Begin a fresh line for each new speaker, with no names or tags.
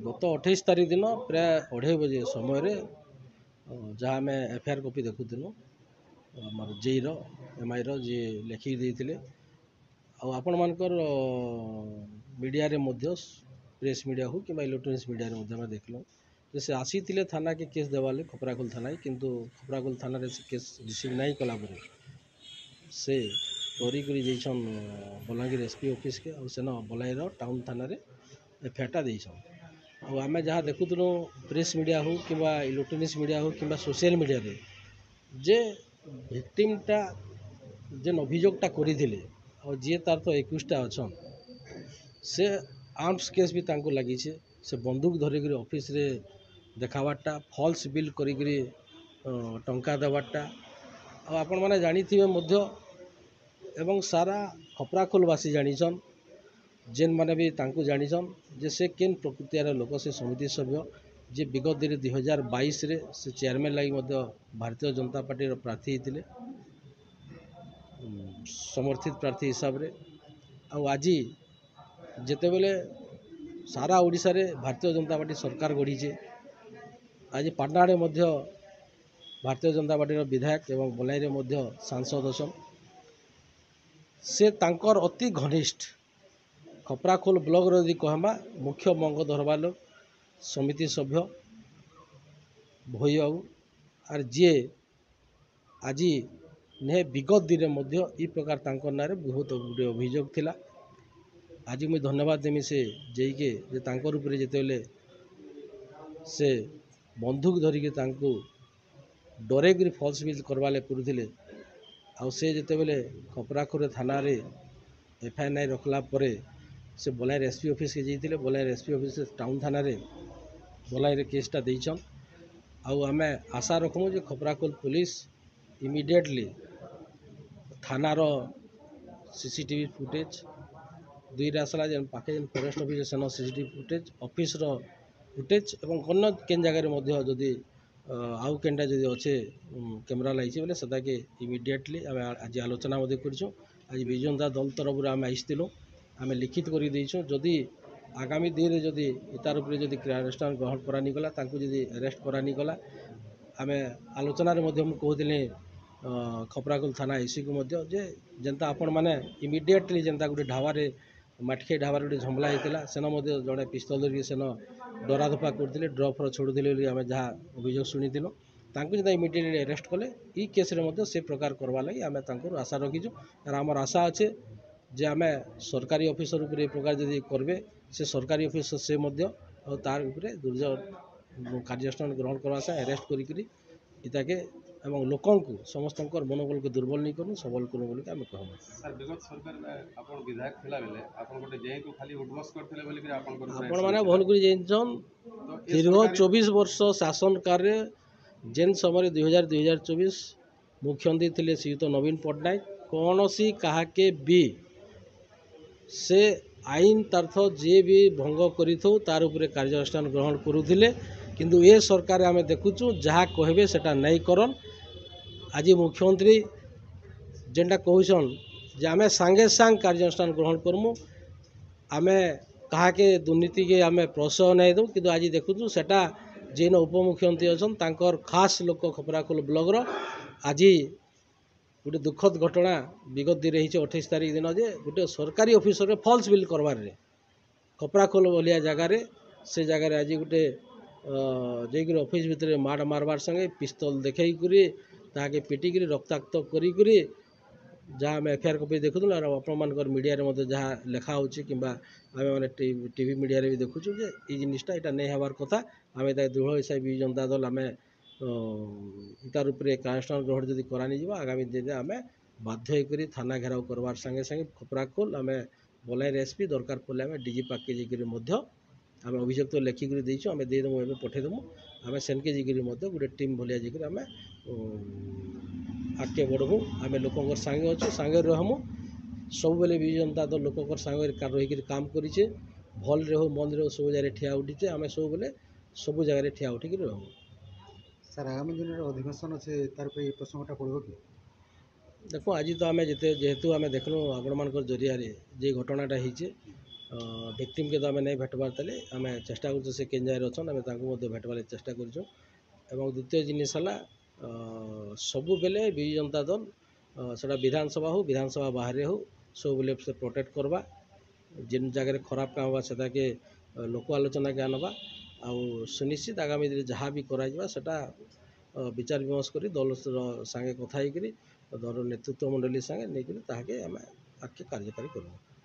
गत 28 तारीख दिन प्राय 2:30 बजे समय जहाँ आम एफआईआर कॉपी देखुलु आम जेई एमआई जी लिखिक देते आपण मानकर मीडिया रे मध्य प्रेस मीडिया हो कि इलेक्ट्रोनिक्स मीडिया रे देखल से आसी थाना के केस देवाले खपराखोल थाना किंतु खपराखोल थाना रे से केस रिसीव नहीं कला से तरीक बलांगीर एसपी ऑफिस के और सेन बलाईर टाउन थाना रे एफआईआर देछन आम जहाँ देखुलु प्रेस मीडिया हो कि इलेक्ट्रोनिक्स मीडिया हो कि सोशल मीडिया रे जे भिक्टिमटा जेन अभियोगटा करथिले और जी तार तो 21टा अच्छा से आर्म्स केस भी तांको लगी से बंदूक धरिक ऑफिस रे देखावाटा फॉल्स बिल करी टंका देवाटा आपण मैंने जानी एवं सारा खपराखोलवासी जानिछन जेन माने भी तांको जानिछन जे से केन प्रकृतिर लोक से समिति सभ्य जे विगत दिन 2022 रे से चेयरमैन लगी भारतीय जनता पार्टी प्रार्थी होते समर्थित प्रार्थी हिसाब रे आज जिते बेले सारा ओडिशा रे भारतीय जनता पार्टी सरकार गढ़ीचे आज पाटनाड़े भारतीय जनता पार्टी विधायक एवं बलाई सांसद असन से तांकर अति घनिष्ठ खपराखोल ब्लॉक रो कहमा मुख्य मंग धरवा लोग समिति सभ्य भई बाबू आर जी आज ने विगत दिन इ प्रकार तांकर नारे बहुत गुटे अभियोग थिला आज मुझे धन्यवाद देमी से जेके जे तांकर ऊपर जेतेले से बंदूक धरिके तांको डरेक फल्स बिल करवाले करुले आउ से जेतेबेले खपराखोल थाना रे एफआईआर नहीं रखला परे से बलाईर एसपी ऑफिस के जाइए बलाईर एसपी ऑफिस टाउन थाना रे बलाईर केसटा देछन आउ आमे आशा रखमु जे खपराखोल पुलिस इमिडिएटली थानार सीसीटीवी फुटेज दुईटा आसला जेन पाखे जेन फॉरेस्ट ऑफिस सेन सीसीटीवी फुटेज ऑफिस रो फुटेज एवं अन्य केन जगह जदि आउ केनटा जदि अच्छे कैमरा लगी बोले से इमिडिएटली आम आज आलोचना करछुँ आज विजु जनता दल तरफ आम आसलु आम लिखित कर देछुँ जदि आगामी दिन में जदि इतार उपरे जदि क्रियानुष्ठान ग्रहण करानी गला तांको जदि अरेस्ट करानी गला आम आलोचना कहते खपराखोल थाना एसी को जे जनता आपण माने इमिडिएटली जनता गोटे ढाबारे माटखे ढाबार गोटे झमला होता सेन जड़े पिस्तल धरिक सेन डराधपा करते ड्रफ्र छोड़ुले आम जहाँ अभियोग शुणीलु तांको जब इमिडिएटली अरेस्ट कले ई केस से प्रकार करवा लगी आम आशा रखीचु और आमर आशा अच्छे जे आम सरकारी ऑफिसर उपरे ए प्रकार जदि करबे से सरकारी ऑफिसर से तार उपरे दुर्जय कार्यानुष्ठान ग्रहण करवा से अरेस्ट करी इताके एवं लोकन को समस्त मनोबल को दुर्बल नहीं करूँ सबल करूँ बोल आम कहूँ
सर विगत सरकार आपण विधायक थिला बेले आपण गोटे जेहेतु खाली उडबस करथिले बोली कि
आपण माने भल कर जानछन दीर्घ 24 वर्ष शासन कार्य जेन समय 2024 मुख्यमंत्री थिले श्रीयुत नवीन पट्टनायक कौन सी कहा के भी से आईन तर्थ जे भी भंग करिथो तार उपरे कार्यानुष्ठान ग्रहण करुथिले किंतु ए सरकार आम देखुचु जहाँ कहबे सेटा नहीं करन आज मुख्यमंत्री जेनटा कहसन जे आम सांगे सांग कार्यानुष्ठान ग्रहण करमु आम कहा के दुर्नीति के आम प्रश्रय नहीं दू कि आज देखुचु सेटा जेन उपमुख्यमंत्री अच्छा तांकर खास लोक खपराखोल ब्लॉक रो आज गोटे दुखद घटना विगत दिन रही 28 तारीख दिन जे गोटे सरकारी ऑफिसर फॉल्स बिल करवार रे खपराखोल भलिया जगार से जगार आज गोटे जेकर ऑफिस भितर माड़ मारबार संगे पिस्तल देखई ताके पिटिक रक्ताक्त करी जहाँ आम एफआईआर कॉपी देखुल और आपण मीडिया जहाँ लेखा हो कि मैंने टीवी मीडिया भी देखुचु जे ये जिनिसटा यहाँ नहीं हबार कथा आम दृढ़ हिसाब विजु जनता दल आम इतार उपरे कार्यानुष्ठान ग्रहण जदि करानी जा आगामी दिन में आम बाध्य होकर थाना घेराव करवार संगे संगे खपराखोल आम बलाईर एसपी दरकार पड़े आम डीजी पाके जाकर आम अभियोग तो लेखिक देचु आम देदेमु एवं पठेदेमु आम सेनके जाकर गोटे टीम भलिया जाकर आम आगे बढ़मु आम लोक सांगे अच्छु सांगे रहमु सब बेले विजु जनता दल लोक सांगे रही काम करें भल हो मंद हो सब जगह ठिया उठीचे आम सब बेले सब जगह ठिया उठिक रहमु
सर आगामी दिन में अधिवेशन अच्छे तार पे प्रसंगटा पड़ो कि
देखो आज तो आम जेहेतु आम देखल आपण मान जरिया जे घटनाटा होचे ଭିକ୍ଟିମ୍ के तो आम नहीं भेटबार तेल आम चेष्टा कर से केन जगह अच्छन आम भेटबार चेष्टा कर द्वितीय जिनिस है सबु बेले विजु जनता दल सेटा विधानसभा हो विधानसभा बाहर हो सब बेले से प्रोटेक्ट करवा जिन जगह खराब काम हुआ से के लोक आलोचना के आनवा आउ सुनिश्चित आगामी दिन जहाँ भी करा सेटा विचार विमर्श कर दल संगे कथा दल नेतृत्व मंडली संगे नहीं ताके आम आगे कार्यकारी करूँ।